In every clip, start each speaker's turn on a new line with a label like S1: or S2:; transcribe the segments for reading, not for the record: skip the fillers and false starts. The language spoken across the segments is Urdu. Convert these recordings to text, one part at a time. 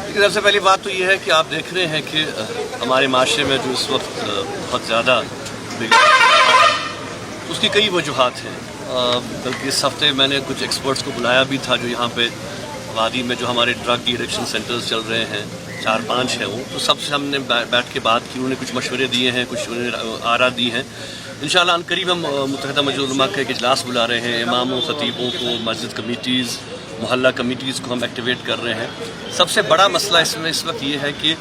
S1: لیکن سب سے پہلی بات تو یہ ہے کہ آپ دیکھ رہے ہیں کہ ہمارے معاشرے میں جو اس وقت بہت زیادہ اس کی کئی وجوہات ہیں. بلکہ اس ہفتے میں نے کچھ ایکسپرٹس کو بلایا بھی تھا جو یہاں پہ وادی میں جو ہمارے ڈرگ ڈی ایڈکشن سینٹرز چل رہے ہیں 4-5 ہیں وہ، تو سب سے ہم نے بیٹھ کے بات کی. انہوں نے کچھ مشورے دیے ہیں، کچھ انہوں نے آراء دی ہیں. انشاءاللہ ان قریب ہم متحدہ مجلس علماء کا ایک اجلاس بلا رہے ہیں. اماموں، خطیبوں کو، مسجد کمیٹیز، محلہ کمیٹیز کو ہم ایکٹیویٹ کر رہے ہیں. سب سے بڑا مسئلہ اس میں اس وقت یہ ہے کہ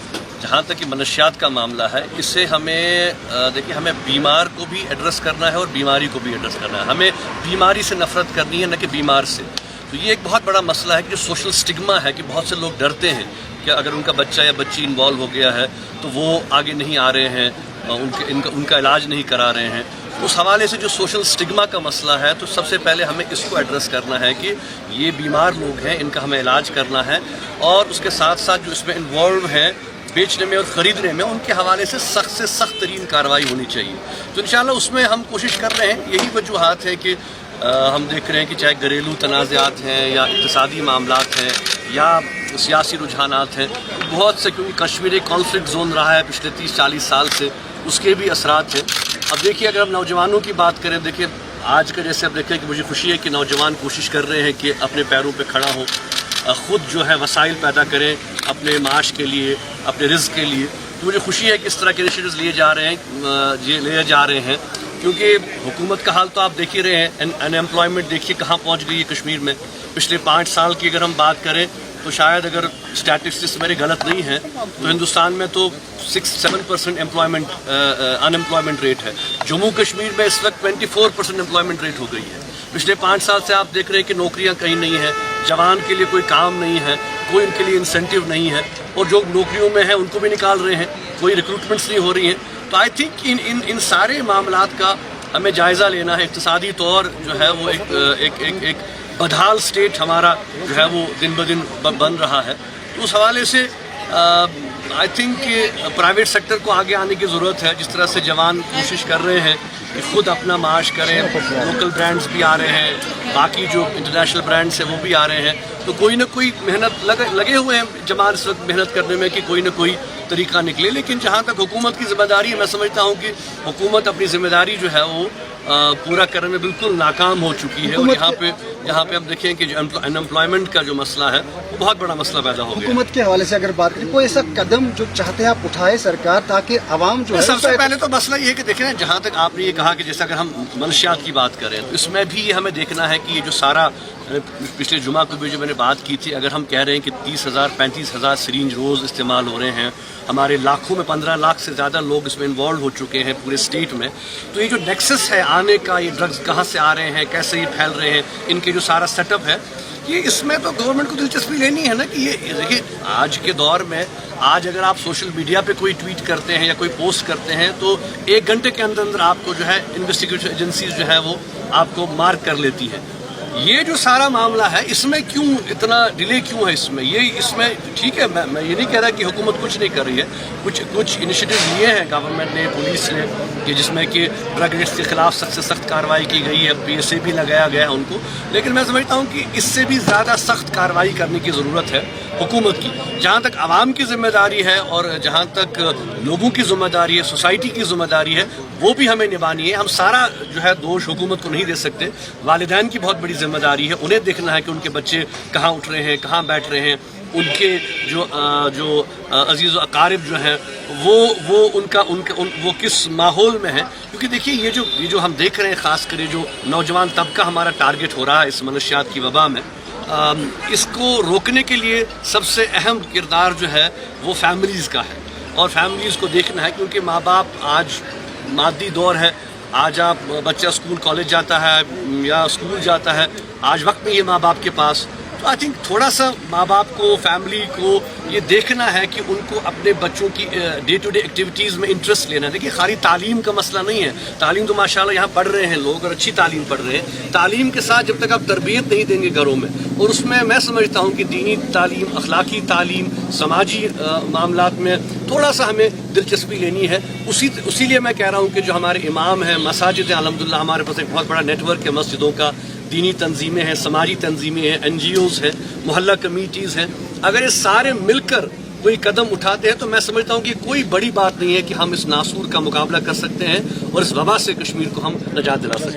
S1: جہاں تک کہ منشیات کا معاملہ ہے، اس سے ہمیں دیکھیے ہمیں بیمار کو بھی ایڈریس کرنا ہے اور بیماری کو بھی ایڈریس کرنا ہے. ہمیں بیماری سے نفرت کرنی ہے، نہ کہ بیمار سے. تو یہ ایک بہت بڑا مسئلہ ہے کہ جو سوشل سٹگما ہے کہ بہت سے لوگ ڈرتے ہیں کہ اگر ان کا بچہ یا بچی انوالو ہو گیا ہے تو وہ آگے نہیں آ رہے ہیں، ان کا علاج نہیں کرا رہے ہیں. اس حوالے سے جو سوشل سٹگما کا مسئلہ ہے تو سب سے پہلے ہمیں اس کو ایڈریس کرنا ہے کہ یہ بیمار لوگ ہیں، ان کا ہمیں علاج کرنا ہے. اور اس کے ساتھ ساتھ جو اس میں انوالو ہیں بیچنے میں اور خریدنے میں، ان کے حوالے سے سخت ترین کارروائی ہونی چاہیے. تو انشاءاللہ اس میں ہم کوشش کر رہے ہیں. یہی وجوہات ہے کہ ہم دیکھ رہے ہیں کہ چاہے گھریلو تنازعات ہیں یا اقتصادی معاملات ہیں یا سیاسی رجحانات ہیں، بہت سے کیونکہ کشمیر ایک کانفلکٹ زون رہا ہے پچھلے 30-40 سال سے، اس کے بھی اثرات ہیں. اب دیکھیے اگر ہم نوجوانوں کی بات کریں، دیکھیے آج کا جیسے اب دیکھیں کہ مجھے خوشی ہے کہ نوجوان کوشش کر رہے ہیں کہ اپنے پیروں پہ کھڑا ہوں، خود جو ہے وسائل پیدا کریں اپنے معاش کے لیے، اپنے رزق کے لیے. تو مجھے خوشی ہے کہ اس طرح کے انیشیٹوز لیے جا رہے ہیں کیونکہ حکومت کا حال تو آپ دیکھ ہی رہے ہیں. ان ایمپلائمنٹ دیکھیے کہاں پہنچ گئی ہے کشمیر میں. پچھلے 5 سال کی اگر ہم بات کریں تو شاید اگر اسٹیٹسٹکس میرے غلط نہیں ہیں تو ہندوستان میں تو 6-7% ان ایمپلائمنٹ ریٹ ہے. جموں کشمیر میں اس وقت 24% امپلائمنٹ ریٹ ہو گئی ہے. پچھلے 5 سال سے آپ دیکھ رہے ہیں کہ نوکریاں کہیں نہیں ہیں، جوان کے لیے کوئی کام نہیں ہے، کوئی ان کے لیے انسینٹیو نہیں ہے، اور جو نوکریوں میں ہیں ان کو بھی نکال رہے ہیں، کوئی ریکروٹمنٹس نہیں ہو رہی ہیں. تو آئی تھنک ان سارے معاملات کا ہمیں جائزہ لینا ہے. اقتصادی طور جو ہے وہ ایک بدحال سٹیٹ ہمارا جو ہے وہ دن بدن بن رہا ہے. تو اس حوالے سے آئی تھنک کہ پرائیویٹ سیکٹر کو آگے آنے کی ضرورت ہے. جس طرح سے جوان کوشش کر رہے ہیں کہ خود اپنا معاش کریں، لوکل برانڈز بھی آ رہے ہیں، باقی جو انٹرنیشنل برانڈز ہیں وہ بھی آ رہے ہیں. تو کوئی نہ کوئی محنت لگے ہوئے ہیں جوان اس وقت محنت کرنے میں کہ کوئی نہ کوئی طریقہ نکلے. لیکن جہاں تک حکومت کی ذمہ داری ہے، میں سمجھتا ہوں کہ حکومت اپنی ذمہ داری جو ہے وہ پورا کرنے میں بالکل ناکام ہو چکی ہے. اور یہاں پہ ہم دیکھیں کہ جو ان ایمپلائمنٹ کا جو مسئلہ ہے وہ بہت بڑا مسئلہ پیدا ہو گیا.
S2: حکومت کے حوالے سے اگر بات کریں، کوئی ایسا قدم جو چاہتے ہیں آپ اٹھائے سرکار تاکہ عوام جو ہے؟
S1: سب سے پہلے تو مسئلہ یہ ہے کہ دیکھیں جہاں تک آپ نے یہ کہا کہ جیسا اگر ہم منشیات کی بات کریں تو اس میں بھی یہ ہمیں دیکھنا ہے کہ یہ جو سارا پچھلے جمعہ کو بھی جو میں نے بات کی تھی، اگر ہم کہہ رہے ہیں کہ 30,000-35,000 سرینج روز استعمال ہو رہے ہیں، ہمارے لاکھوں میں 15 لاکھ سے زیادہ لوگ اس میں انوالو ہو چکے ہیں پورے اسٹیٹ میں. تو یہ جو نیکسس ہے آنے کا، یہ ڈرگز کہاں سے آ رہے ہیں، کیسے یہ پھیل رہے ہیں، ان کے جو سارا سیٹ اپ ہے، یہ اس میں تو گورنمنٹ کو دلچسپی لینی ہے نا کہ یہ دیکھیے آج کے دور میں اگر آپ سوشل میڈیا پہ کوئی ٹویٹ کرتے ہیں یا کوئی پوسٹ کرتے ہیں تو 1 گھنٹے کے اندر آپ کو جو ہے انویسٹیگیٹو ایجنسیز جو ہے وہ آپ کو مارک کر لیتی ہیں. یہ جو سارا معاملہ ہے اس میں کیوں اتنا ڈیلے کیوں ہے؟ اس میں ٹھیک ہے، میں یہ نہیں کہہ رہا کہ حکومت کچھ نہیں کر رہی ہے. کچھ انیشیٹیو لیے ہیں گورنمنٹ نے، پولیس نے، کہ جس میں کہ ڈرگ ایڈکٹس کے خلاف سخت سے سخت کارروائی کی گئی ہے، PSA بھی لگایا گیا ہے ان کو. لیکن میں سمجھتا ہوں کہ اس سے بھی زیادہ سخت کارروائی کرنے کی ضرورت ہے حکومت کی. جہاں تک عوام کی ذمہ داری ہے اور جہاں تک لوگوں کی ذمہ داری ہے، سوسائٹی کی ذمہ داری ہے، وہ بھی ہمیں نبھانی ہے. ہم سارا جو ہے دوش حکومت کو نہیں دے سکتے. والدین کی بہت بڑی ذمہ داری ہے، انہیں دیکھنا ہے کہ ان کے بچے کہاں اٹھ رہے ہیں، کہاں بیٹھ رہے ہیں، ان کے جو عزیز و اقارب جو ہیں وہ کس ماحول میں ہیں. کیونکہ دیکھیے یہ جو ہم دیکھ رہے ہیں، خاص کر جو نوجوان طبقہ ہمارا ٹارگٹ ہو رہا ہے اس منشیات کی وبا میں، اس کو روکنے کے لیے سب سے اہم کردار جو ہے وہ فیملیز کا ہے. اور فیملیز کو دیکھنا ہے کیونکہ ماں باپ آج مادی دور ہے. آج آپ بچہ اسکول کالج جاتا ہے یا اسکول جاتا ہے، آج وقت نہیں ہے ماں باپ کے پاس. تو آئی تھنک تھوڑا سا ماں باپ کو، فیملی کو یہ دیکھنا ہے کہ ان کو اپنے بچوں کی ڈے ٹو ڈے ایکٹیویٹیز میں انٹرسٹ لینا ہے. دیکھیے خالی تعلیم کا مسئلہ نہیں ہے، تعلیم تو ماشاءاللہ یہاں پڑھ رہے ہیں لوگ اور اچھی تعلیم پڑھ رہے ہیں. تعلیم کے ساتھ جب تک آپ تربیت نہیں دیں گے گھروں میں، اور اس میں سمجھتا ہوں کہ دینی تعلیم، اخلاقی تعلیم، سماجی معاملات میں تھوڑا سا ہمیں دلچسپی لینی ہے. اسی لیے میں کہہ رہا ہوں کہ جو ہمارے امام ہیں، مساجد ہیں، الحمدللہ ہمارے پاس ایک بہت بڑا نیٹ ورک ہے مسجدوں کا، دینی تنظیمیں ہیں، سماجی تنظیمیں ہیں، NGOs ہیں، محلہ کمیٹیز ہیں. اگر یہ سارے مل کر کوئی قدم اٹھاتے ہیں تو میں سمجھتا ہوں کہ کوئی بڑی بات نہیں ہے کہ ہم اس ناسور کا مقابلہ کر سکتے ہیں اور اس وبا سے کشمیر کو ہم نجات دلا سکتے ہیں.